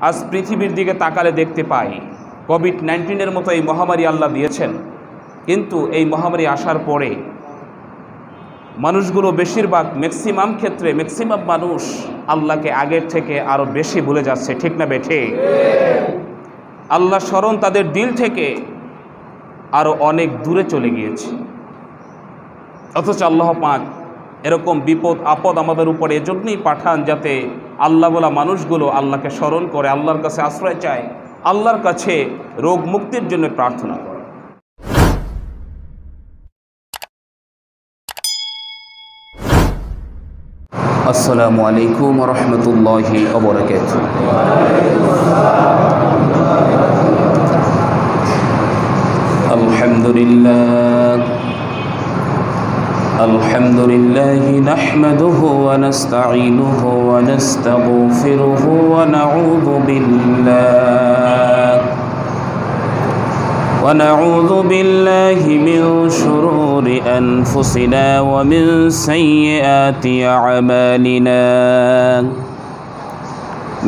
আজ পৃথিবীর দিকে তাকালে দেখতে পাই কোভিড-19 মতো এই মহামারী আল্লাহ দিয়েছেন, কিন্তু এই মহামারী আসার পরে মানুষগুলো বেশিরভাগ ম্যাক্সিমাম মানুষ আল্লাহকে আগের থেকে আরও বেশি ভুলে যাচ্ছে। ঠিক না বেঠে? আল্লাহ স্মরণ তাদের দিল থেকে আরও অনেক দূরে চলে গিয়েছে। অথচ আল্লাহ পাক এরকম বিপদ আপদ আমাদের উপরে এজন্যই পাঠান যাতে আল্লাহ বলা মানুষগুলো আল্লাহকে স্মরণ করে, আল্লাহর কাছে আশ্রয় চায়, আল্লাহর কাছে রোগ মুক্তির জন্য প্রার্থনা করে। আসসালামু আলাইকুম ওয়া রাহমাতুল্লাহি ওয়া বারাকাতুহু। আলহামদুলিল্লাহ নাহমাদুহু ওয়া নাস্তাঈনুহু ওয়া নাস্তাগফিরুহু ওয়া নাউযু বিল্লাহি মিন শুরুরি আনফুসিনা ওয়া মিন সাইয়্যাতি আ'মালিনা।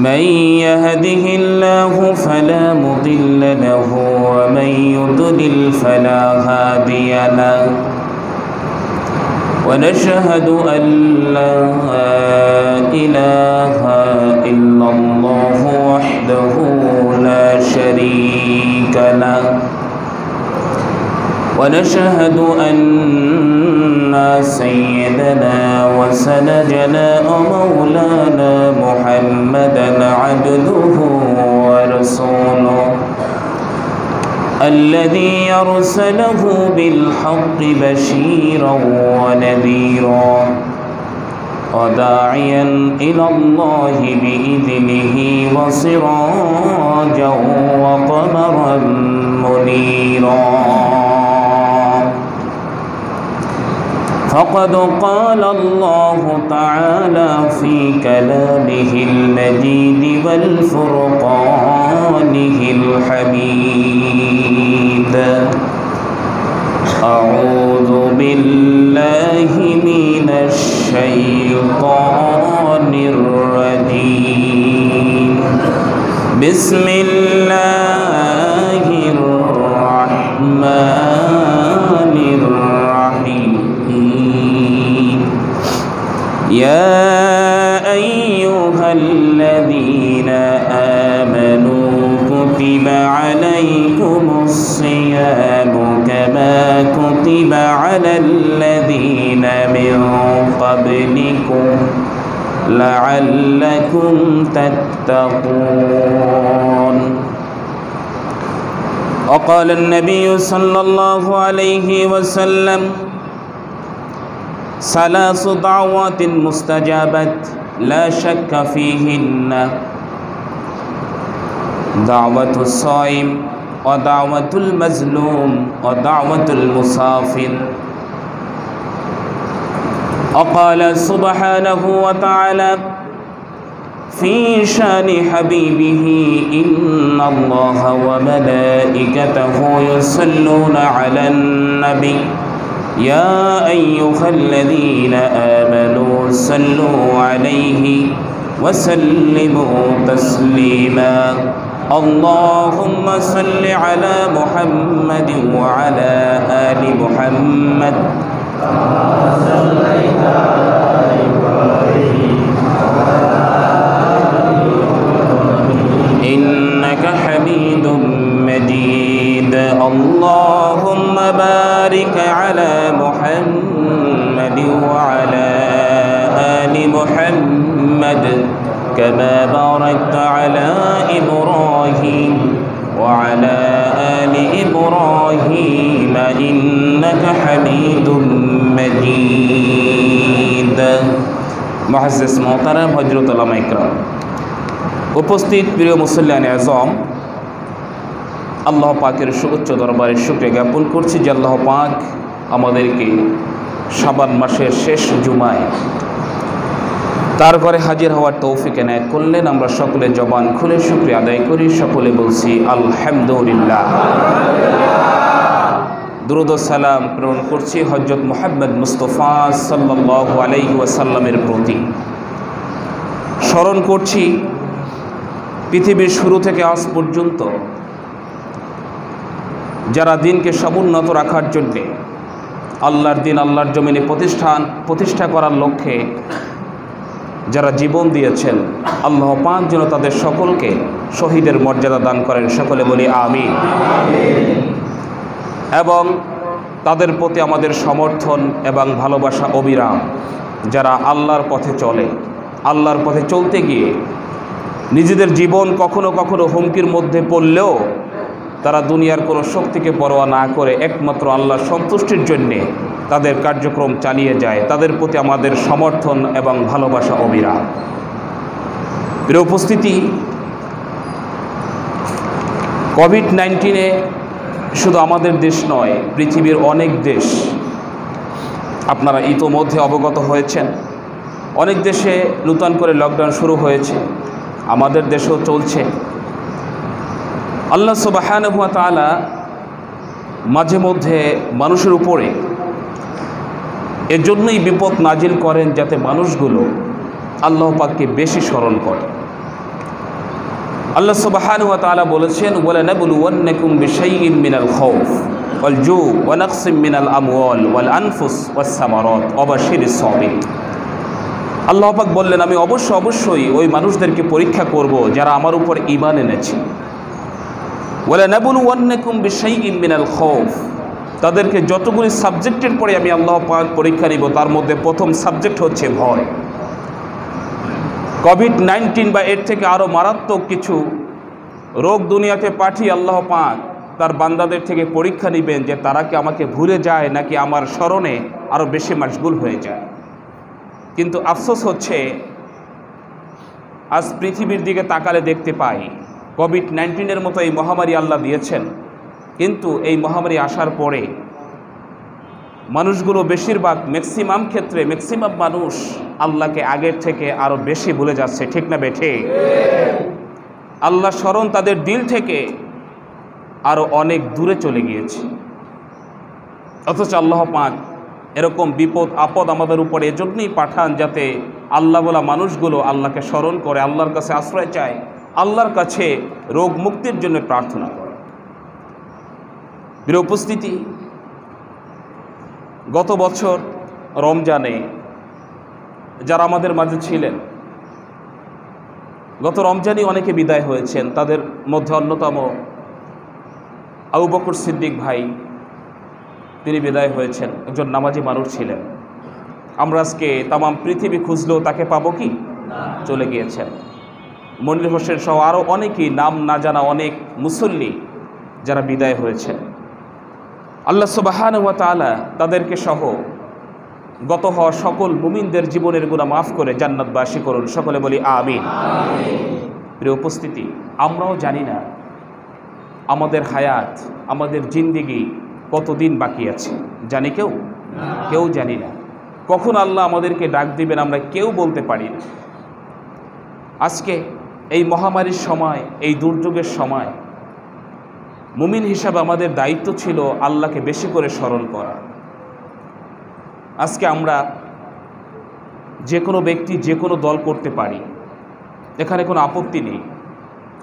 من يهده الله فلا مضل له ومن يضلل فلا هادي له ونشهد أن لا إله إلا الله وحده لا شريك له ونشهد أن سيدنا وسندنا ومولانا محمدا عبده ورسوله الذي أرسله بالحق بشيرا ونذيرا وداعيا إلى الله بإذنه وسراجا وقمرا منيرا. فقد قال الله تعالى في كلامه المجيد والفرقانه الحميد: أعوذ بالله من الشيطان الرجيم. بسم الله الرحمن الرحيم. يا أيها الذين آمنوا كتب عليكم الصيام كما كتب على الذين من قبلكم لعلكم تتقون. وقال النبي صلى الله عليه وسلم: ثلاث دعوات مستجابات لا شك فيهن: دعوة الصائم ودعوة المظلوم ودعوة المسافر. وقال سبحانه وتعالى في شان حبيبه: إن الله وملائكته يصلون على النبي يا أيها الذين آمنوا صلوا عليه وسلموا تسليما. اللهم صل على محمد وعلى آل محمد كما صليت على إبراهيم إنك حميد مجيد. اللهم بارك على محمد وعلى آل محمد كما باركت على إبراهيم وعلى آل إبراهيم إنك حميد مجيد. মুআজ্জিজ মোহতারাম হযরত উলামা ইকরাম, উপস্থিত প্রিয় মুসল্লিয়ান আযম, আল্লাহ পাকের সুউচ্চ দরবারে শুকরিয়া জ্ঞাপন করছি যে আল্লাহ পাক আমাদেরকে শাবান মাসের শেষ জুমায় তার ঘরে হাজির হওয়ার তৌফিক এনায়েত করলেন। আমরা সকলে জবান খুলে শুকরিয়া আদায় করি, সকলে বলছি আলহামদুলিল্লাহ। দুরূদ ও সালাম প্রেরণ করছি হযরত মুহাম্মদ মুস্তাফা সাল্লাল্লাহু আলাইহি ওয়াসাল্লামের প্রতি। স্মরণ করছি পৃথিবীর শুরু থেকে আজ পর্যন্ত যারা দিনকে সমুন্নত রাখার জন্যে আল্লাহর দিন আল্লাহর জমিনে প্রতিষ্ঠা করার লক্ষ্যে যারা জীবন দিয়েছেন, আল্লাহ পাক যেন তাদের সকলকে শহীদের মর্যাদা দান করেন। সকলে বলি আমিন। এবং তাদের প্রতি আমাদের সমর্থন এবং ভালোবাসা অবিরাম। যারা আল্লাহর পথে চলে, আল্লাহর পথে চলতে গিয়ে নিজেদের জীবন কখনো কখনো হুমকির মধ্যে পড়লেও তারা দুনিয়ার কোনো শক্তিকে পরোয়া না করে একমাত্র আল্লাহর সন্তুষ্টির জন্যে তাদের কার্যক্রম চালিয়ে যায়, তাদের প্রতি আমাদের সমর্থন এবং ভালোবাসা অবিরাম। প্রিয় উপস্থিতি, কোভিড-19 শুধু আমাদের দেশ নয়, পৃথিবীর অনেক দেশ, আপনারা ইতোমধ্যে অবগত হয়েছেন, অনেক দেশে নূতন করে লকডাউন শুরু হয়েছে, আমাদের দেশেও চলছে। আল্লাহ সুবহানাহু ওয়া তাআলা মাঝে মধ্যে মানুষের উপরে এজন্যই বিপদ নাজিল করেন যাতে মানুষগুলো আল্লাহ পাককে বেশি স্মরণ করে। আল্লাহ সুবহানাহু ওয়া তাআলা বলেছেন, ওয়ালানাবলুওয়ান্নাকুম বিশাইইম মিনাল খাউফ ওয়াল জু ওয়া নাকসিম মিনাল আমওয়াল ওয়াল আনফুস ওয়াস সামারাত ওয়া বাশশিরিস সাবিরিন। আল্লাহ পাক বললেন, আমি অবশ্যই ওই মানুষদেরকে পরীক্ষা করব যারা আমার উপর ঈমান এনেছে। ওয়ালানাবলুওয়ান্নাকুম বিশাইইম মিনাল খাউফ, তাদেরকে যতগুলি সাবজেক্টের পরে আমি আল্লাহ পাক পরীক্ষা নিব, তার মধ্যে প্রথম সাবজেক্ট হচ্ছে ভয়। কোভিড-19 বা এর থেকে আরও মারাত্মক কিছু রোগ দুনিয়াতে পাঠিয়ে আল্লাহ পাক তার বান্দাদের থেকে পরীক্ষা নেবেন যে তারা কি আমাকে ভুলে যায় নাকি আমার স্মরণে আরও বেশি মাশগুল হয়ে যায়। কিন্তু আফসোস হচ্ছে, আজ পৃথিবীর দিকে তাকালে দেখতে পাই কোভিড-19 মতো এই মহামারী আল্লাহ দিয়েছেন, কিন্তু এই মহামারী আসার পরে মানুষগুলো বেশিরভাগ ম্যাক্সিমাম মানুষ আল্লাহকে আগের থেকে আরও বেশি ভুলে যাচ্ছে। ঠিক না বেঠে? আল্লাহ স্মরণ তাদের দিল থেকে আরও অনেক দূরে চলে গিয়েছে। অথচ আল্লাহ পাক এরকম বিপদ আপদ আমাদের উপরে এজন্যই পাঠান যাতে আল্লাহ বলা মানুষগুলো আল্লাহকে স্মরণ করে, আল্লাহর কাছে আশ্রয় চায়, আল্লাহর কাছে রোগ মুক্তির জন্য প্রার্থনা করে। প্রিয় উপস্থিতি, গত বছর রমজানে যারা আমাদের মাঝে ছিলেন, গত রমজানই অনেকে বিদায় হয়েছেন। তাদের মধ্যে অন্যতম আবু বকর সিদ্দিক ভাই, তিনি বিদায় হয়েছেন, একজন নামাজি মানুষ ছিলেন। আমরা আজকে তামাম পৃথিবী খুঁজলেও তাকে পাবো কি? চলে গিয়েছেন। মনির হোসেন সহ আরও অনেকেই, নাম না জানা অনেক মুসল্লি যারা বিদায় হয়েছেন। আল্লাহ সুবহানাহু ওয়া তাআলা তাদেরকে সহ গত হওয়া সকল মুমিনদের জীবনের গুনাহ মাফ করে জান্নাতবাসী করুন। সকলে বলি আমিন। প্রিয় উপস্থিতি, আমরাও জানি না আমাদের হায়াত, আমাদের জিন্দেগি কতদিন বাকি আছে। জানি কেউ? কেউ জানি না। কখন আল্লাহ আমাদেরকে ডাক দিবেন আমরা কেউ বলতে পারি না। আজকে এই মহামারীর সময়, এই দুর্যোগের সময় মুমিন হিসাবে আমাদের দায়িত্ব ছিল আল্লাহকে বেশি করে স্মরণ করা। আজকে আমরা যে কোনো ব্যক্তি যে কোনো দল করতে পারি, এখানে কোনো আপত্তি নেই।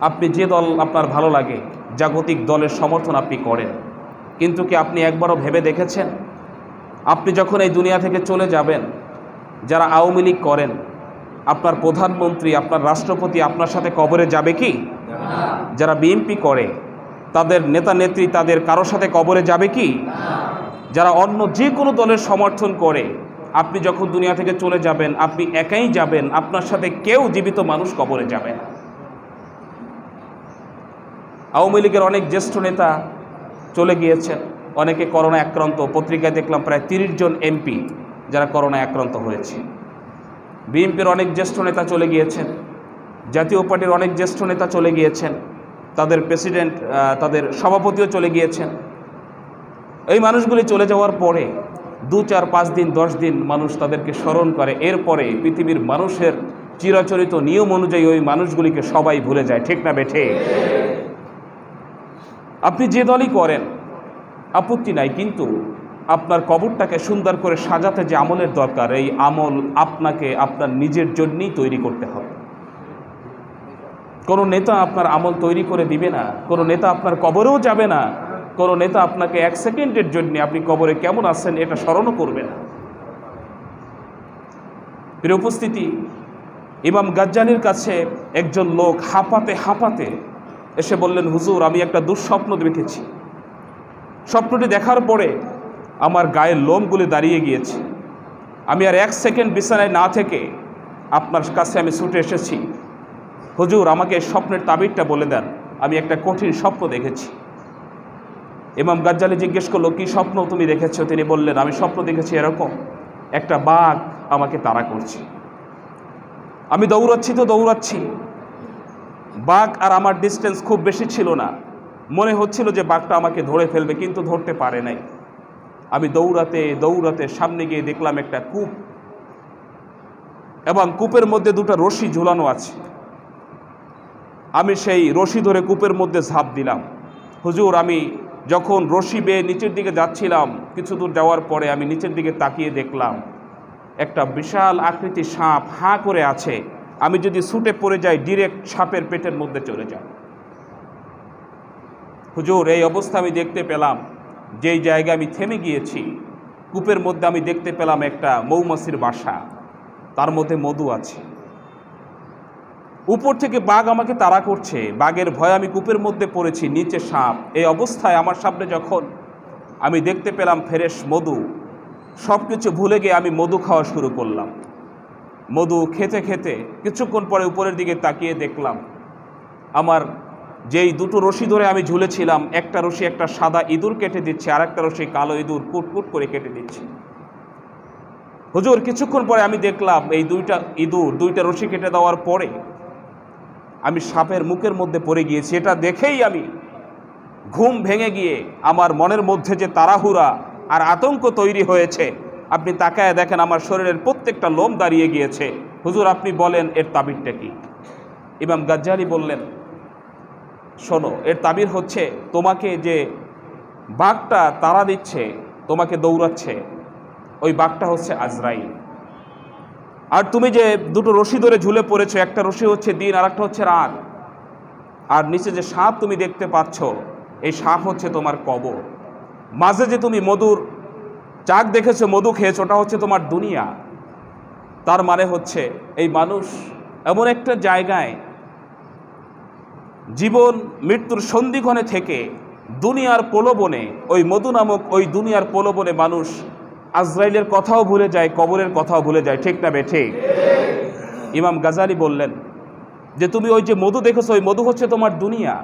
আপনি যে দল আপনার ভালো লাগে, জাগতিক দলের সমর্থন আপনি করেন, কিন্তু কি আপনি একবারও ভেবে দেখেছেন আপনি যখন এই দুনিয়া থেকে চলে যাবেন, যারা আওয়ামী লীগ করেন, আপনার প্রধানমন্ত্রী, আপনার রাষ্ট্রপতি আপনার সাথে কবরে যাবে কি? যারা বিএনপি করে তাদের নেতা নেত্রী তাদের কারোর সাথে কবরে যাবে কি? যারা অন্য যে কোনো দলের সমর্থন করে, আপনি যখন দুনিয়া থেকে চলে যাবেন আপনি একাই যাবেন, আপনার সাথে কেউ জীবিত মানুষ কবরে যাবে না। আওয়ামী লীগের অনেক জ্যেষ্ঠ নেতা চলে গিয়েছেন, অনেকে করোনা আক্রান্ত। পত্রিকায় দেখলাম প্রায় 30 জন এমপি যারা করোনায় আক্রান্ত হয়েছে। বিএনপির অনেক জ্যেষ্ঠ নেতা চলে গিয়েছেন, জাতীয় পার্টির অনেক জ্যেষ্ঠ নেতা চলে গিয়েছেন, তাদের প্রেসিডেন্ট, তাদের সভাপতিও চলে গিয়েছেন। এই মানুষগুলি চলে যাওয়ার পরে 2, 4, 5 দিন 10 দিন মানুষ তাদেরকে স্মরণ করে। এরপরে পৃথিবীর মানুষের চিরাচরিত নিয়ম অনুযায়ী ওই মানুষগুলিকে সবাই ভুলে যায়। ঠিক না বেঠে? আপনি যে দলই করেন আপত্তি নাই, কিন্তু আপনার কবরটাকে সুন্দর করে সাজাতে যে আমলের দরকার, এই আমল আপনাকে আপনার নিজের জন্যই তৈরি করতে হবে। কোনো নেতা আপনার আমল তৈরি করে দিবে না, কোনো নেতা আপনার কবরেও যাবে না, কোনো নেতা আপনাকে 1 সেকেন্ডের জন্য আপনি কবরে কেমন আছেন এটা স্মরণও করবে না। প্রিয় উপস্থিতি, ইমাম গাজ্জালির কাছে একজন লোক হাঁপাতে হাঁপাতে এসে বললেন, হুজুর আমি একটা দুঃস্বপ্ন দেখেছি। স্বপ্নটি দেখার পরে আমার গায়ের লোমগুলি দাঁড়িয়ে গিয়েছে। আমি আর 1 সেকেন্ড বিছানায় না থেকে আপনার কাছে আমি ছুটে এসেছি। হুজুর আমাকে স্বপ্নের তাবিরটা বলে দেন, আমি একটা কঠিন স্বপ্ন দেখেছি। ইমাম গাজ্জালি জিজ্ঞেস করলো, কি স্বপ্ন তুমি দেখেছো? তিনি বললেন, আমি স্বপ্ন দেখেছি এরকম, একটা বাঘ আমাকে তাড়া করছে। আমি দৌড়াচ্ছি তো দৌড়াচ্ছি, বাঘ আর আমার ডিস্টেন্স খুব বেশি ছিল না, মনে হচ্ছিল যে বাঘটা আমাকে ধরে ফেলবে, কিন্তু ধরতে পারে নাই। আমি দৌড়াতে দৌড়াতে সামনে গিয়ে দেখলাম একটা কূপ, এবং কূপের মধ্যে 2টা রশি ঝুলানো আছে। আমি সেই রশি ধরে কূপের মধ্যে ঝাঁপ দিলাম। হুজুর আমি যখন রশি বেয়ে নিচের দিকে যাচ্ছিলাম, কিছু দূর যাওয়ার পরে আমি নিচের দিকে তাকিয়ে দেখলাম একটা বিশাল আকৃতির সাপ হাঁ করে আছে। আমি যদি ছুটে পড়ে যাই ডিরেক্ট সাপের পেটের মধ্যে চলে যাই। হুজুর এই অবস্থা আমি দেখতে পেলাম, যেই জায়গায় আমি থেমে গিয়েছি কূপের মধ্যে আমি দেখতে পেলাম একটা মৌমাছির বাসা, তার মধ্যে মধু আছে। উপর থেকে বাঘ আমাকে তাড়া করছে, বাঘের ভয়ে আমি কূপের মধ্যে পড়েছি, নিচে সাপ। এই অবস্থায় আমার সামনে যখন আমি দেখতে পেলাম ফ্রেশ মধু, সব কিছু ভুলে গিয়ে আমি মধু খাওয়া শুরু করলাম। মধু খেতে খেতে কিছুক্ষণ পরে উপরের দিকে তাকিয়ে দেখলাম আমার যেই 2টো রশি ধরে আমি ঝুলেছিলাম, একটা রশি একটা সাদা ইঁদুর কেটে দিচ্ছে, আর একটা রশি কালো ইঁদুর কুটকুট করে কেটে দিচ্ছে। হুজুর কিছুক্ষণ পরে আমি দেখলাম এই 2টা ইঁদুর 2টা রশি কেটে দেওয়ার পরে আমি সাপের মুখের মধ্যে পড়ে গিয়েছি। এটা দেখেই আমি ঘুম ভেঙে গিয়ে আমার মনের মধ্যে যে তাড়াহুড়া আর আতঙ্ক তৈরি হয়েছে, আপনি তাকায় দেখেন আমার শরীরের প্রত্যেকটা লোম দাঁড়িয়ে গিয়েছে। হুজুর আপনি বলেন এর তাবিরটা কি? ইমাম গাজ্জালি বললেন, শোনো, এর তাবির হচ্ছে তোমাকে যে বাঘটা তাড়া দিচ্ছে, তোমাকে দৌড়াচ্ছে, ওই বাঘটা হচ্ছে আজরাইল। আর তুমি যে 2টো রশি ধরে ঝুলে পড়েছো, একটা রশি হচ্ছে দিন আর একটা হচ্ছে রাত। আর নিচে যে সাপ তুমি দেখতে পাচ্ছ, এই সাপ হচ্ছে তোমার কবর। মাঝে যে তুমি মধুর চাক দেখেছো, মধু খেয়েছো, ওটা হচ্ছে তোমার দুনিয়া। তার মানে হচ্ছে এই মানুষ এমন একটা জায়গায় জীবন মৃত্যুর সন্ধিক্ষণে থেকে দুনিয়ার প্রলোভনে, ওই মধু নামক ওই দুনিয়ার প্রলোভনে মানুষ আজরাইলের কথাও ভুলে যায়, কবরের কথাও ভুলে যায়। ঠিক না বেঠিক? ইমাম গাজ্জালি বললেন যে তুমি ওই যে মধু দেখেছো, ওই মধু হচ্ছে তোমার দুনিয়া,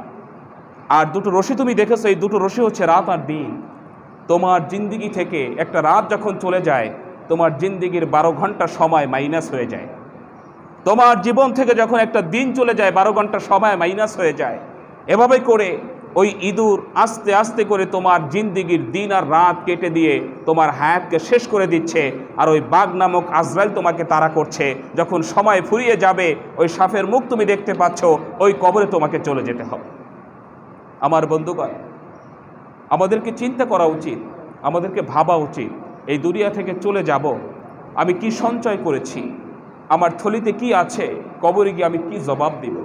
আর 2টো রশি তুমি দেখেছো, এই 2টো রশি হচ্ছে রাত আর দিন। তোমার জিন্দিগি থেকে একটা রাত যখন চলে যায়, তোমার জিন্দিগির 12 ঘন্টা সময় মাইনাস হয়ে যায়। তোমার জীবন থেকে যখন একটা দিন চলে যায়, 12 ঘন্টা সময় মাইনাস হয়ে যায়। এভাবে করে ওই ইঁদুর আস্তে আস্তে করে তোমার জিন্দিগির দিন আর রাত কেটে দিয়ে তোমার হায়াতকে শেষ করে দিচ্ছে। আর ওই বাঘ নামক আজরাইল তোমাকে তাড়া করছে। যখন সময় ফুরিয়ে যাবে, ওই সাপের মুখ তুমি দেখতে পাচ্ছ, ওই কবরে তোমাকে চলে যেতে হবে। আমার বন্ধুগণ, আমাদেরকে চিন্তা করা উচিত, আমাদেরকে ভাবা উচিত, এই দুনিয়া থেকে চলে যাব, আমি কি সঞ্চয় করেছি, আমার থলিতে কি আছে, কবরে গিয়ে আমি কি জবাব দিব।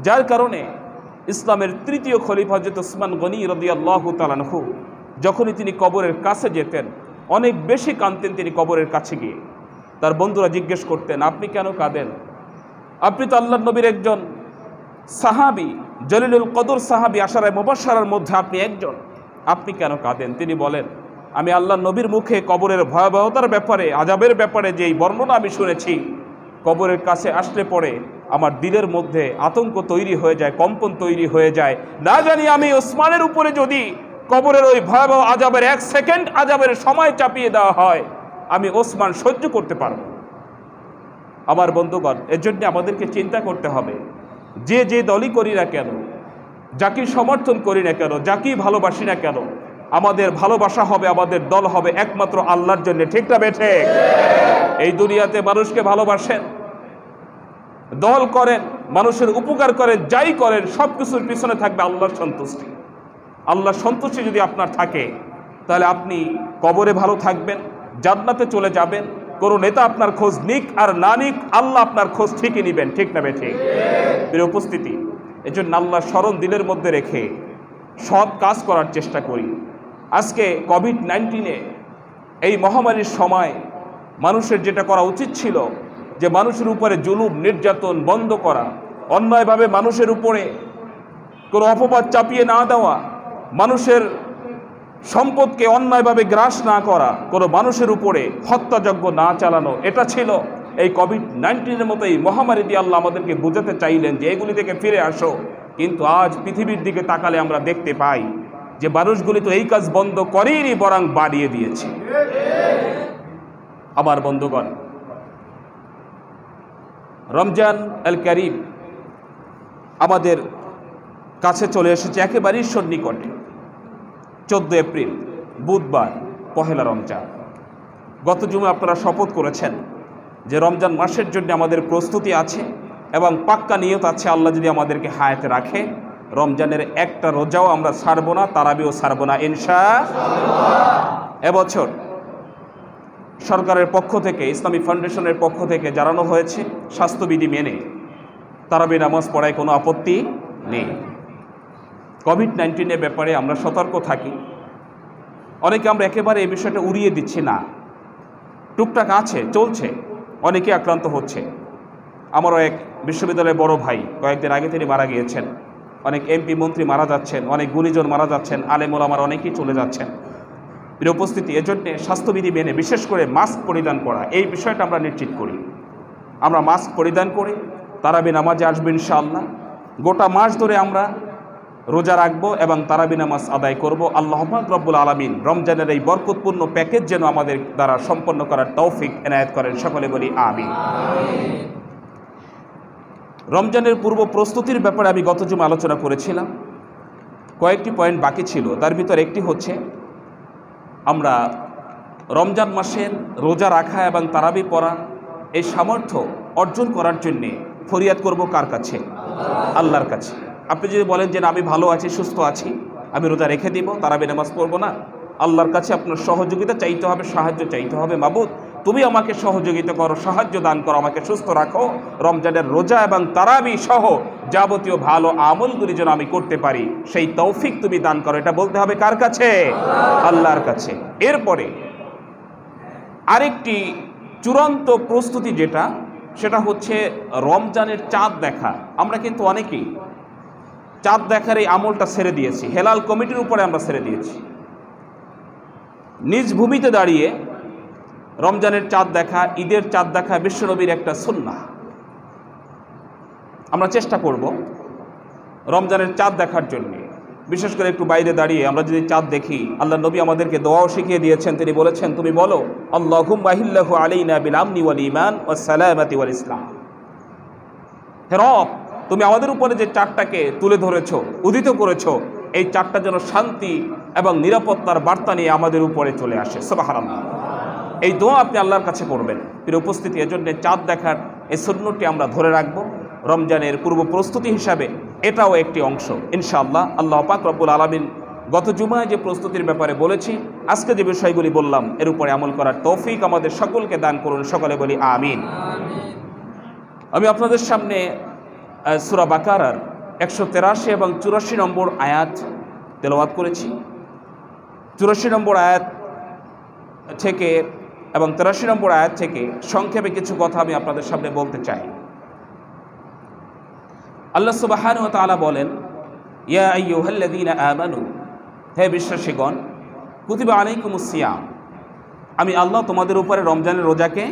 যার কারণে ইসলামের 3য় খলিফা হযরত ওসমান গনি রাদিয়াল্লাহু তাআলা আনহু যখনই তিনি কবরের কাছে যেতেন, অনেক বেশি কাঁদতেন। তিনি কবরের কাছে গিয়ে তার বন্ধুরা জিজ্ঞেস করতেন, আপনি কেন কাঁদেন? আপনি তো আল্লাহর নবীর একজন সাহাবী, জলিলুল কদর সাহাবী, আশারায়ে মুবাশশারার মধ্যে আপনি একজন, আপনি কেন কাঁদেন? তিনি বলেন, আমি আল্লাহর নবীর মুখে কবরের ভয়াবহতার ব্যাপারে, আযাবের ব্যাপারে যেই বর্ণনা আমি শুনেছি, কবরের কাছে আসলে পরে আমার দিলের মধ্যে আতঙ্ক তৈরি হয়ে যায়, কম্পন তৈরি হয়ে যায়। না জানি আমি ওসমানের উপরে যদি কবরের ওই ভয়াবহ আযাবের 1 সেকেন্ড আযাবের সময় চাপিয়ে দেওয়া হয়, আমি ওসমান সহ্য করতে পারব। আমার বন্ধুগণ, এর জন্য আমাদেরকে চিন্তা করতে হবে, যে দলই করি না কেন, যাকে সমর্থন করি না কেন, যাকেই ভালোবাসি না কেন, আমাদের ভালোবাসা হবে, আমাদের দল হবে একমাত্র আল্লাহর জন্য। ঠিক না বেঠিক? এই দুনিয়াতে মানুষকে ভালোবাসেন, দল করেন, মানুষের উপকার করেন, যাই করেন, সব কিছুর পিছনে থাকবে আল্লাহর সন্তুষ্টি। আল্লাহর সন্তুষ্টি যদি আপনার থাকে, তাহলে আপনি কবরে ভালো থাকবেন, জান্নাতে চলে যাবেন। কোনো নেতা আপনার খোঁজ নিক আর না নিক, আল্লাহ আপনার খোঁজ ঠিকই নেবেন। ঠিক না বেঠিক? প্রিয় উপস্থিতি, এজন্য আল্লাহ স্মরণ দিলের মধ্যে রেখে সৎ কাজ করার চেষ্টা করি। আজকে কোভিড-19 এই মহামারীর সময় মানুষের যেটা করা উচিত ছিল, যে মানুষের উপরে জুলুম নির্যাতন বন্ধ করা, অন্যায়ভাবে মানুষের উপরে কোনো অপবাদ চাপিয়ে না দেওয়া, মানুষের সম্পদকে অন্যায়ভাবে গ্রাস না করা, কোনো মানুষের উপরে হত্যাযজ্ঞ না চালানো, এটা ছিল এই কোভিড-19 মতো এই মহামারী দিয়ে আল্লাহ আমাদেরকে বোঝাতে চাইলেন যে এগুলি থেকে ফিরে আসো। কিন্তু আজ পৃথিবীর দিকে তাকালে আমরা দেখতে পাই যে মানুষগুলি তো এই কাজ বন্ধ করেনি, বরং বাড়িয়ে দিয়েছে। আমার বন্ধুগণ, রমজান আল কারীম আমাদের কাছে চলে এসেছে একেবারেই সন্নিকটে। 14 এপ্রিল বুধবার, পহেলা রমজান। গত জুমে আপনারা শপথ করেছেন যে রমজান মাসের জন্য আমাদের প্রস্তুতি আছে এবং পাক্কা নিয়ত আছে, আল্লাহ যদি আমাদেরকে হায়াতে রাখে রমজানের একটা রোজাও আমরা ছাড়ব না, তারাবিও ছাড়ব না ইনশাআল্লাহ। এবছর সরকারের পক্ষ থেকে, ইসলামী ফাউন্ডেশনের পক্ষ থেকে জানানো হয়েছে স্বাস্থ্যবিধি মেনে তারাবি নামাজ পড়ায় কোনো আপত্তি নেই। কোভিড-19 ব্যাপারে আমরা সতর্ক থাকি। অনেকে আমরা একেবারে এই বিষয়টা উড়িয়ে দিচ্ছি না, টুকটাক আছে, চলছে, অনেকে আক্রান্ত হচ্ছে। আমারও এক বিশ্ববিদ্যালয়ের বড় ভাই কয়েকদিন আগে তিনি মারা গিয়েছেন, অনেক এমপি মন্ত্রী মারা যাচ্ছেন, অনেক গুণীজন মারা যাচ্ছেন, আলেম ওলামার অনেকেই চলে যাচ্ছেন। এর উপস্থিতি, এজন্যে স্বাস্থ্যবিধি মেনে বিশেষ করে মাস্ক পরিধান করা, এই বিষয়টা আমরা নিশ্চিত করি। আমরা মাস্ক পরিধান করি, তারাবি নামাজে আসবো ইনশাআল্লাহ। গোটা মাস ধরে আমরা রোজা রাখবো এবং তারাবি নামাজ আদায় করব। আল্লাহ পাক রব্বুল আলামিন রমজানের এই বরকতপূর্ণ প্যাকেজ যেন আমাদের দ্বারা সম্পন্ন করার তৌফিক এনায়েত করেন, সকলে বলি আমিন। রমজানের পূর্ব প্রস্তুতির ব্যাপারে আমি গত জুমে আলোচনা করেছিলাম, কয়েকটি পয়েন্ট বাকি ছিল। তার ভিতর একটি হচ্ছে আমরা রমজান মাসের রোজা রাখা এবং তারাবি পড়া এই সামর্থ্য অর্জন করার জন্যে ফরিয়াদ করব কার কাছে? আল্লাহর কাছে। আপনি যদি বলেন যে না আমি ভালো আছি, সুস্থ আছি, আমি রোজা রেখে দিব, তারাবি নামাজ পড়বো না, আল্লাহর কাছে আপনার সহযোগিতা চাইতে হবে, সাহায্য চাইতে হবে। মাবুদ, তুমি আমাকে সহযোগিতা করো, সাহায্য দান করো, আমাকে সুস্থ রাখো, রমজানের রোজা এবং তারাবি সহ যাবতীয় ভালো আমলগুলি যেন আমি করতে পারি, সেই তৌফিক তুমি দান করো। এটা বলতে হবে কার কাছে? আল্লাহর কাছে। এরপরে আরেকটি চূড়ান্ত প্রস্তুতি যেটা, সেটা হচ্ছে রমজানের চাঁদ দেখা। আমরা কিন্তু অনেকেই চাঁদ দেখার এই আমলটা ছেড়ে দিয়েছি, হেলাল কমিটির উপরে আমরা ছেড়ে দিয়েছি। নিজ ভূমিতে দাঁড়িয়ে রমজানের চাঁদ দেখা, ঈদের চাঁদ দেখা বিশ্বনবীর একটা সুন্নাহ। আমরা চেষ্টা করব রমজানের চাঁদ দেখার জন্য, বিশেষ করে একটু বাইরে দাঁড়িয়ে আমরা যদি চাঁদ দেখি, আল্লাহ নবী আমাদেরকে দোয়াও শিখিয়ে দিয়েছেন। তিনি বলেছেন, তুমি বলো আল্লাহুম্মা আহিল্লাহু আলাইনা বিল আমনি ওয়াল ঈমান ওয়াস সালামাতি ওয়াল ইসলাম। হে রব, তুমি আমাদের উপরে যে চাঁদটাকে তুলে ধরেছো, উদিত করেছো, এই চাঁদটা যেন শান্তি এবং নিরাপত্তার বার্তা নিয়ে আমাদের উপরে চলে আসে। সুবহানাল্লাহ। এই দোয়া আপনি আল্লাহর কাছে করবেন। এর উপস্থিতি, এজন্য চাঁদ দেখার এই সুন্নতটি আমরা ধরে রাখবো রমজানের পূর্ব প্রস্তুতি হিসাবে, এটাও একটি অংশ ইনশাআল্লাহ। আল্লাহ পাক রব্বুল আলামিন গত জুমায় যে প্রস্তুতির ব্যাপারে বলেছি, আজকে যে বিষয়গুলি বললাম, এর উপরে আমল করার তৌফিক আমাদের সকলকে দান করুন, সকলে বলি আমিন। আমি আপনাদের সামনে সূরা বাকারার 183 এবং 84 নম্বর আয়াত তেলাওয়াত করেছি। 84 নম্বর আয়াত থেকে এবং 83 নম্বর আয়াত থেকে সংক্ষেপে কিছু কথা আমি আপনাদের সামনে বলতে চাই। আল্লাহ সুবহানাহু ওয়া তাআলা বলেন, ইয়া আইয়ুহাল্লাযীনা আমানু, হে বিশ্বাসীগণ, কুতিবা আলাইকুমুস সিয়াম, আমি আল্লাহ তোমাদের উপরে রমজানের রোজাকে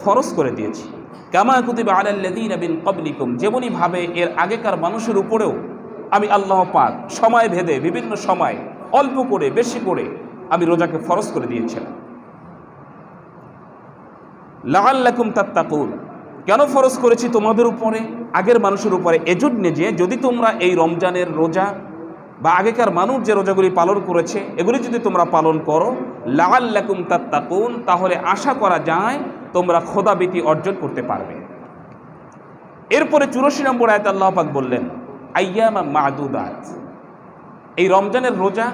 ফরজ করে দিয়েছি। কামা কুতিবা আলাল্লাযীনা মিন ক্বাবলিকুম, যেমনিভাবে এর আগেকার মানুষের উপরেও আমি আল্লাহ পাক সময় ভেদে, বিভিন্ন সময় অল্প করে বেশি করে আমি রোজাকে ফরজ করে দিয়েছিলাম। লাআল্লাকুম তাত্তাকুন, কেন ফরজ করেছি তোমাদের উপরে, আগের মানুষের উপরে? এজন্য যে যদি তোমরা এই রমজানের রোজা বা আগেকার মানুষ যে রোজাগুলি পালন করেছে এগুলি যদি তোমরা পালন করো, লাআল্লাকুম তাত্তাকুন, তাহলে আশা করা যায় তোমরা খোদাভীতি অর্জন করতে পারবে। এরপরে 84 নম্বর আয়াতে আল্লাহ পাক বললেন, আইয়ামা মাদুদাত, এই রমজানের রোজা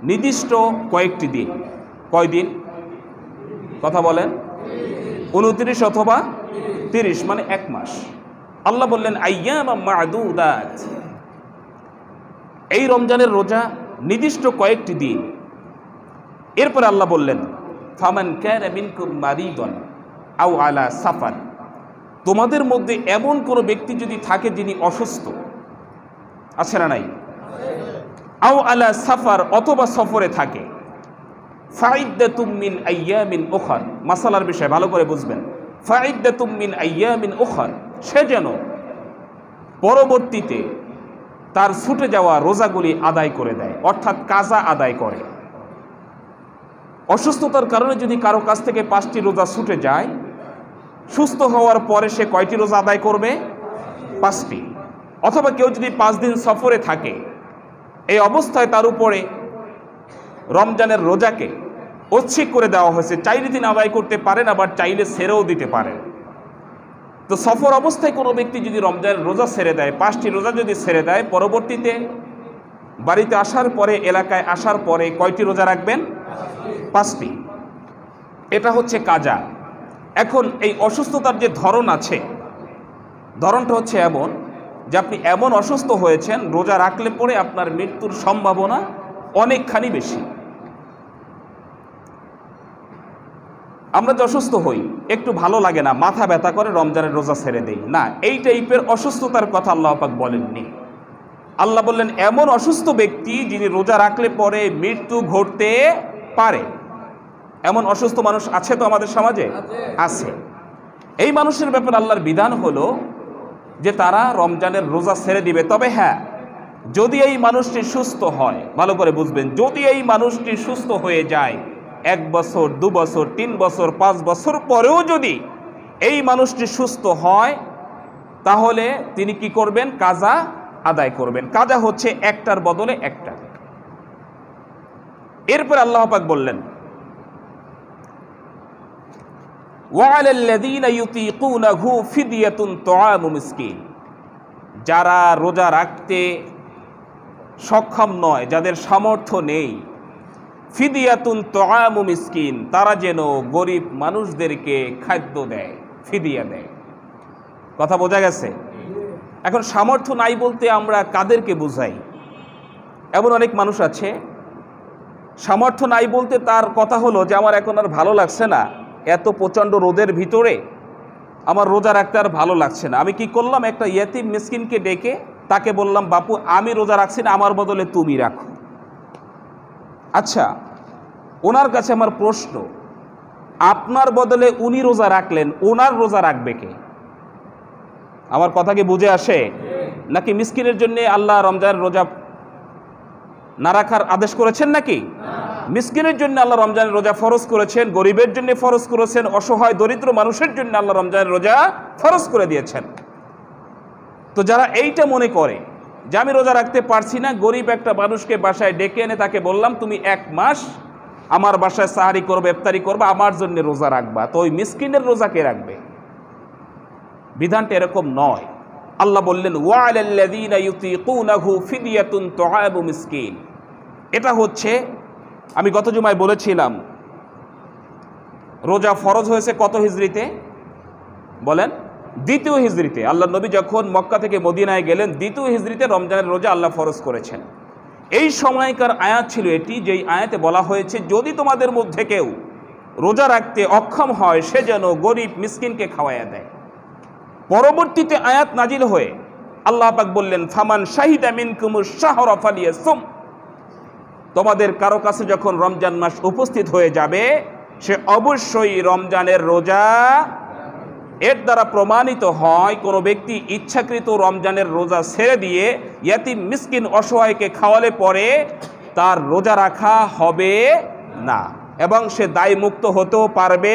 নির্দিষ্ট কয়েকটি দিন। কয়দিন? কথা বলেন। 29 অথবা 30, মানে 1 মাস। আল্লাহ বললেন আইয়াম মা'দুদাত, এই রমজানের রোজা নির্দিষ্ট কয়েকটি দিন। এরপরে আল্লাহ বললেন ফামান কানা মিনকুম মারিদান আও আলা সাফার, তোমাদের মধ্যে এমন কোনো ব্যক্তি যদি থাকে যিনি অসুস্থ, আছে না নাই? আও আলা সাফার, অথবা সফরে থাকে। ফাইদ্দাতুম মিন আইয়ামিন উখর, মাসালার বিষয় ভালো করে বুঝবেন। ফাইদ্দাতুম মিন আইয়ামিন উখর, সে যেন পরবর্তীতে তার ছুটে যাওয়া রোজাগুলি আদায় করে দেয়, অর্থাৎ কাজা আদায় করে। অসুস্থতার কারণে যদি কারো কাছ থেকে 5টি রোজা ছুটে যায়, সুস্থ হওয়ার পরে সে কয়টি রোজা আদায় করবে? 5টি। অথবা কেউ যদি 5 দিন সফরে থাকে, এই অবস্থায় তার উপরে রমজানের রোজাকে ঐচ্ছিক করে দেওয়া হয়েছে, চাইলে তিনি আদায় করতে পারেন, আবার চাইলে ছেড়েও দিতে পারেন। তো সফর অবস্থায় কোনো ব্যক্তি যদি রমজানের রোজা ছেড়ে দেয়, 5টি রোজা যদি ছেড়ে দেয়, পরবর্তীতে বাড়িতে আসার পরে, এলাকায় আসার পরে কয়টি রোজা রাখবেন? 5টি। এটা হচ্ছে কাজা। এখন এই অসুস্থতার যে ধরন আছে, ধরনটা হচ্ছে এমন যে আপনি এমন অসুস্থ হয়েছেন, রোজা রাখলে পরে আপনার মৃত্যুর সম্ভাবনা অনেকখানি বেশি। আমরা যে অসুস্থ হই, একটু ভালো লাগে না, মাথা ব্যথা করে, রমজানের রোজা ছেড়ে দেই না, এই টাইপের অসুস্থতার কথা আল্লাহ পাক বলেননি। আল্লাহ বললেন এমন অসুস্থ ব্যক্তি যিনি রোজা রাখলে পরে মৃত্যু ঘটতে পারে। এমন অসুস্থ মানুষ আছে তো আমাদের সমাজে? আছে। এই মানুষের ব্যাপারে আল্লাহর বিধান হলো যে তারা রমজানের রোজা ছেড়ে দিবে। তবে হ্যাঁ, যদি এই মানুষটি সুস্থ হয়, ভালো করে বুঝবেন, যদি এই মানুষটি সুস্থ হয়ে যায়, 1 বছর, 2 বছর, 3 বছর, 5 বছর পরেও যদি এই মানুষটি সুস্থ হয়, তাহলে তিনি কি করবেন? কাজা আদায় করবেন। কাজা হচ্ছে একটার বদলে একটা। এরপর আল্লাহ পাক বললেন ওয়ালাল্লাযীনা ইউতীকুনাহু ফিদিয়াতুন তুআমু মিসকিন, যারা রোজা রাখতে সক্ষম নয়, যাদের সামর্থ্য নেই, ফিদিয়াতুন তুআমু মিসকিন, তারা যেন গরিব মানুষদেরকে খাদ্য দেয়, ফিদিয়া দেয়। কথা বোঝা গেছে? এখন সামর্থ্য নাই বলতে আমরা কাদেরকে বুঝাই? এমন অনেক মানুষ আছে, সামর্থ্য নাই বলতে তার কথা হলো যে আমার এখন আর ভালো লাগছে না, এত প্রচণ্ড রোদের ভিতরে আমার রোজা রাখতে আর ভালো লাগছে না। আমি কি করলাম? একটা ইয়েতিম মিসকিনকে ডেকে তাকে বললাম, বাপু আমি রোজা রাখছি না, আমার বদলে তুমি রাখো। আচ্ছা, ওনার কাছে আমার প্রশ্ন, আপনার বদলে উনি রোজা রাখলেন, ওনার রোজা রাখবে কে? আমার কথা কি বুঝে আসে? নাকি মিসকিনের জন্য আল্লাহ রমজানের রোজা না রাখার আদেশ করেছেন নাকি? মিসকিনের জন্য আল্লাহ রমজানের রোজা ফরজ করেছেন, গরিবের জন্য ফরজ করেছেন, অসহায় দরিদ্র মানুষের জন্য আল্লাহ রমজানের রোজা ফরজ করে দিয়েছেন। তো যারা এইটা মনে করে যে আমি রোজা রাখতে পারছি না, গরিব একটা মানুষকে বাসায় ডেকে এনে তাকে বললাম তুমি 1 মাস আমার বাসায় সাহারি করবে, ইফতারি করবে, আমার জন্য রোজা রাখবা, তো ওই মিসকিনের রোজা কে রাখবে? বিধানটা এরকম নয়। আল্লাহ বললেন ওয়ালাল্লাযীনা ইউতীকুনাহু ফিদিয়াতুন তুআমু মিসকিন। এটা হচ্ছে, আমি গত জুমায় বলেছিলাম, রোজা ফরজ হয়েছে কত হিজরিতে? বলেন, 2য় হিজরিতে। আল্লাহ নবী যখন মক্কা থেকে মদিনায় গেলেন, 2য় হিজরিতে রমজানের রোজা আল্লাহ ফরজ করেছেন। এই সময়কার আয়াত ছিল এটি, যেই আয়াতে বলা হয়েছে যদি তোমাদের মধ্যে কেউ রোজা রাখতে অক্ষম হয়, সে যেন গরিব মিসকিনকে খাওয়াইয়া দেয়। পরবর্তীতে আয়াত নাজিল হয়ে আল্লাহ পাক বললেন ফামান শাহিদা মিনকুমুশ শাহরা ফালিয়াসুম, তোমাদের কারো কাছে যখন রমজান মাস উপস্থিত হয়ে যাবে, সে অবশ্যই রমজানের রোজা। এর দ্বারা প্রমাণিত হয় কোনো ব্যক্তি ইচ্ছাকৃত রমজানের রোজা ছেড়ে দিয়ে ইয়াতিম মিসকিন অসহায়কে খাওয়ালে পরে তার রোজা রাখা হবে না, এবং সে দায়মুক্ত হতেও পারবে।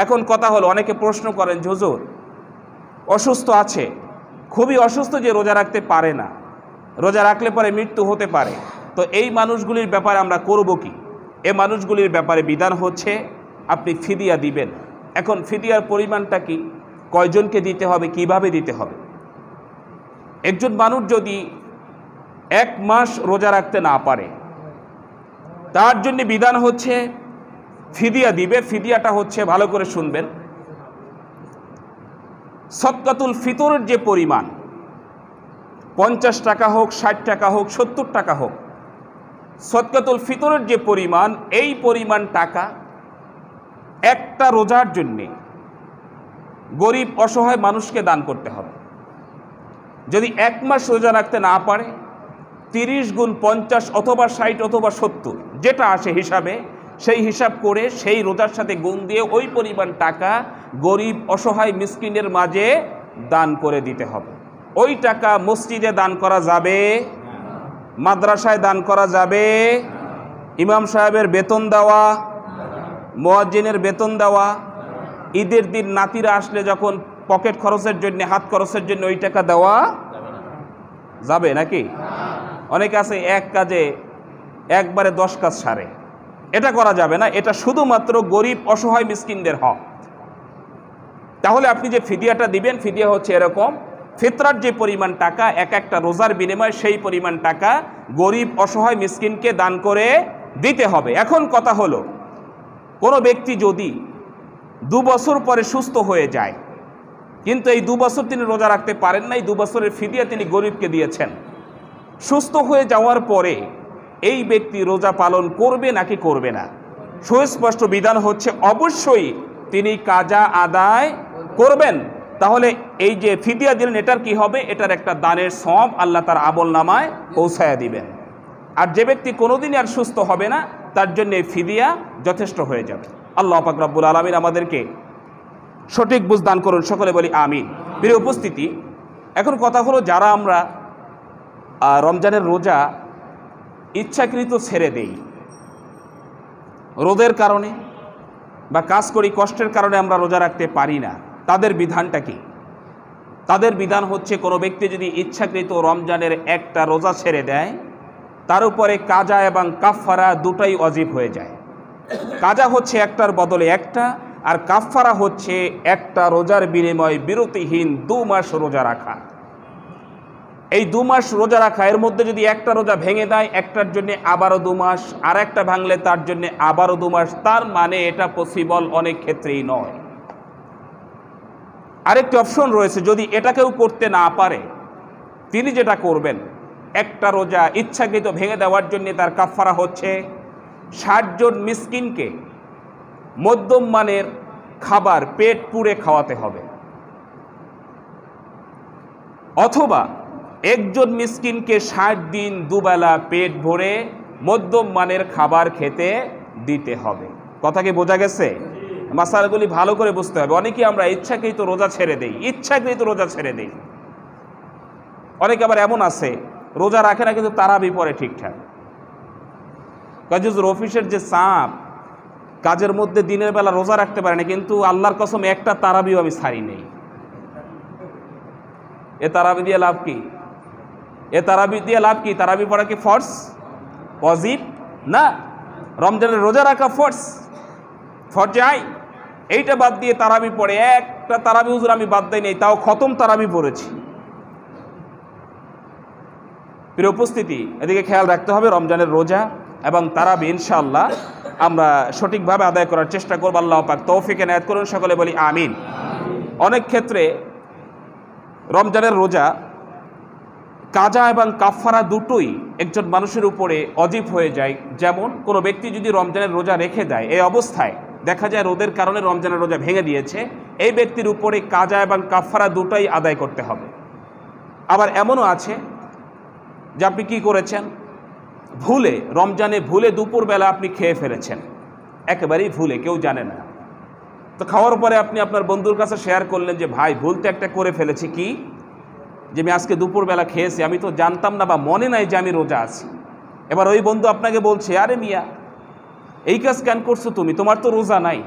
এখন কথা হলো, অনেকে প্রশ্ন করেন হুজুর অসুস্থ আছে, খুবই অসুস্থ, যে রোজা রাখতে পারে না, রোজা রাখলে পরে মৃত্যু হতে পারে, তো এই মানুষগুলির ব্যাপারে আমরা করব কি? এই মানুষগুলির ব্যাপারে বিধান হচ্ছে আপনি ফিদিয়া দিবেন। এখন ফিদিয়ার পরিমাণটা কি, কয়জনকে দিতে হবে, কিভাবে দিতে হবে? একজন মানুষ যদি 1 মাস রোজা রাখতে না পারে, তার জন্য বিধান হচ্ছে ফিদিয়া দিবে। ফিদিয়াটা হচ্ছে, ভালো করে শুনবেন, সদকাতুল ফিতরের যে পরিমাণ, 50 টাকা হোক, 60 টাকা হোক, 70 টাকা হোক, সদকাতুল ফিতরের যে পরিমাণ, এই পরিমাণ টাকা একটা রোজার জন্যে গরিব অসহায় মানুষকে দান করতে হবে। যদি 1 মাস রোজা রাখতে না পারে, 30 গুণ 50 অথবা 60 অথবা 70 যেটা আসে হিসাবে, সেই হিসাব করে সেই রোজার সাথে গুণ দিয়ে ওই পরিমাণ টাকা গরিব অসহায় মিসকিনের মাঝে দান করে দিতে হবে। ওই টাকা মসজিদে দান করা যাবে, মাদ্রাসায় দান করা যাবে, ইমাম সাহেবের বেতন দেওয়া, মুয়াজ্জিনের বেতন দেওয়া, ঈদের দিন নাতিরা আসলে যখন পকেট খরচের জন্য, হাত খরচের জন্য ওই টাকা দেওয়া যাবে নাকি? অনেকে আছে এক কাজে একবারে 10 কাজ সারে, এটা করা যাবে না। এটা শুধুমাত্র গরিব অসহায় মিসকিনদের হক। তাহলে আপনি যে ফিদিয়াটা দিবেন, ফিদিয়া হচ্ছে এরকম, ফিতরার যে পরিমাণ টাকা এক একটা রোজার বিনিময়ে সেই পরিমাণ টাকা গরিব অসহায় মিসকিনকে দান করে দিতে হবে। এখন কথা হলো, কোনো ব্যক্তি যদি 2 বছর পরে সুস্থ হয়ে যায়, কিন্তু এই 2 বছর তিনি রোজা রাখতে পারেন নাই, 2 বছরের ফিদিয়া তিনি গরিবকে দিয়েছেন, সুস্থ হয়ে যাওয়ার পরে এই ব্যক্তি রোজা পালন করবে নাকি করবে না? সুস্পষ্ট বিধান হচ্ছে অবশ্যই তিনি কাজা আদায় করবেন। তাহলে এই যে ফিদিয়া দিলেন, এটার কি হবে? এটার একটা দানের সওয়াব আল্লাহ তার আমল নামায় পৌঁছায়া দিবেন। আর যে ব্যক্তি কোনোদিনই আর সুস্থ হবে না, তার জন্য এই ফিদিয়া যথেষ্ট হয়ে যাবে। আল্লাহ পাক রব্বুল আলামিন আমাদেরকে সঠিক বুঝ দান করুন, সকলে বলি আমিন। প্রিয় উপস্থিতি, এখন কথা হলো, যারা আমরা রমজানের রোজা ইচ্ছাকৃত ছেড়ে দেই, রোদের কারণে বা কাজ করি কষ্টের কারণে আমরা রোজা রাখতে পারি না, তাদের বিধানটা কি? তাদের বিধান হচ্ছে, কোনো ব্যক্তি যদি ইচ্ছাকৃত রমজানের একটা রোজা ছেড়ে দেয়, তার উপরে কাজা এবং কাফফারা দুটাই ওয়াজিব হয়ে যায়। কাজা হচ্ছে একটার বদলে একটা, আর কাফফারা হচ্ছে একটা রোজার বিনিময়ে বিরতিহীন 2 মাস রোজা রাখা। এই 2 মাস রোজা রাখা, এর মধ্যে যদি একটা রোজা ভেঙে দেয়, একটার জন্য আবারও 2 মাস, আর একটা ভাঙলে তার জন্য আবারও 2 মাস। তার মানে এটা পসিবল অনেক ক্ষেত্রেই নয়। আরেকটি অপশন রয়েছে, যদি এটা কেউ করতে না পারে, তিনি যেটা করবেন, একটা রোজা ইচ্ছাকৃত ভেঙে দেওয়ার জন্য তার কাফফারা হচ্ছে 60 জন মিসকিনকে মধ্যম মানের খাবার পেট পুড়ে খাওয়াতে হবে, অথবা একজন মিসকিনকে 60 দিন 2 বেলা পেট ভরে মধ্যম মানের খাবার খেতে দিতে হবে। কথা কি বোঝা গেছে? মাসালাগুলি ভালো করে বুঝতে হবে। অনেকে আমরা ইচ্ছাকৃত রোজা ছেড়ে দেই, ইচ্ছাকৃত রোজা ছেড়ে দেই। অনেকে আবার এমন আছে, রোজা রাখে না কিন্তু তারাবি পড়ে ঠিকঠাক। কাজুজুর অফিসের যে চাপ, কাজের মধ্যে দিনের বেলা রোজা রাখতে পারে না, কিন্তু আল্লাহর কসম একটা তারাবিও আমি ছাড়ি নেই। এ তারাবি দিয়ে লাভ কি? এ তারাবি দিয়ে লাভ কি? তারাবি পড়া কি ফরজ, ওয়াজিব না? রমজানের রোজা রাখা ফরজ, ফরজে আইন। এইটা বাদ দিয়ে তারাবি পড়ে, একটা তারাবি হুজুর আমি বাদ দেই নেই, তাও খতম তারাবি পড়েছি। প্রিয় উপস্থিতি, এদিকে খেয়াল রাখতে হবে। রমজানের রোজা এবং তারাবি ইনশাআল্লাহ আমরা সঠিকভাবে আদায় করার চেষ্টা করব। আল্লাহ পাক তৌফিক এনায়েত করুন, সকলে বলি আমিন। অনেক ক্ষেত্রে রমজানের রোজা কাজা এবং কাফফারা দুটোই একজন মানুষের উপরে ওয়াজিব হয়ে যায়। যেমন কোনো ব্যক্তি যদি রমজানের রোজা রেখে দেয়, এই অবস্থায় দেখা যায় রোদের কারণে রমজানের রোজা ভেঙে দিয়েছে, এই ব্যক্তির উপরে কাজা এবং কাফফারা দুটোই আদায় করতে হবে। আবার এমনও আছে যে আপনি কি করেছেন, ভুলে রমজানে ভুলে দুপুরবেলা আপনি খেয়ে ফেলেছেন, একেবারেই ভুলে, কেউ জানে না। তো খাওয়ার পরে আপনি আপনার বন্ধুর কাছে শেয়ার করলেন যে ভাই ভুলতে একটা করে ফেলেছি, কি যে আমি আজকে দুপুরবেলা খেয়েছি, আমি তো জানতাম না বা মনে নাই যে আমি রোজা আছি। এবার ওই বন্ধু আপনাকে বলছে, আরে মিয়া এই কাজ কেন করছো তুমি, তোমার তো রোজা নাই।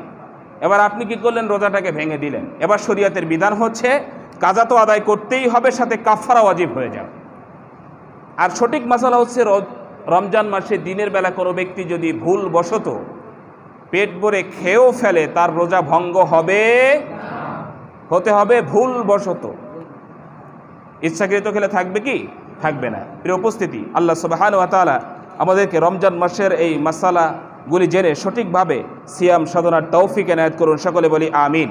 এবার আপনি কি করলেন, রোজাটাকে ভেঙে দিলেন। এবার শরীয়তের বিধান হচ্ছে কাজা তো আদায় করতেই হবে, সাথে কাফফারা ওয়াজিব হয়ে যাবে। আর সঠিক মাসালা হচ্ছে, রমজান মাসে দিনের বেলা কোনো ব্যক্তি যদি ভুল বশত পেট ভরে খেয়েও ফেলে, তার রোজা ভঙ্গ হবে, হতে হবে ভুল বশত। ইচ্ছাকৃত খেলে থাকবে কি? থাকবে না। প্রিয় উপস্থিতি, আল্লাহ সুবহানাহু ওয়া তাআলা আমাদেরকে রমজান মাসের এই মাসালাগুলি জেনে সঠিকভাবে সিয়াম সাধনার তৌফিক এনায়েত করুন, সকলে বলি আমিন।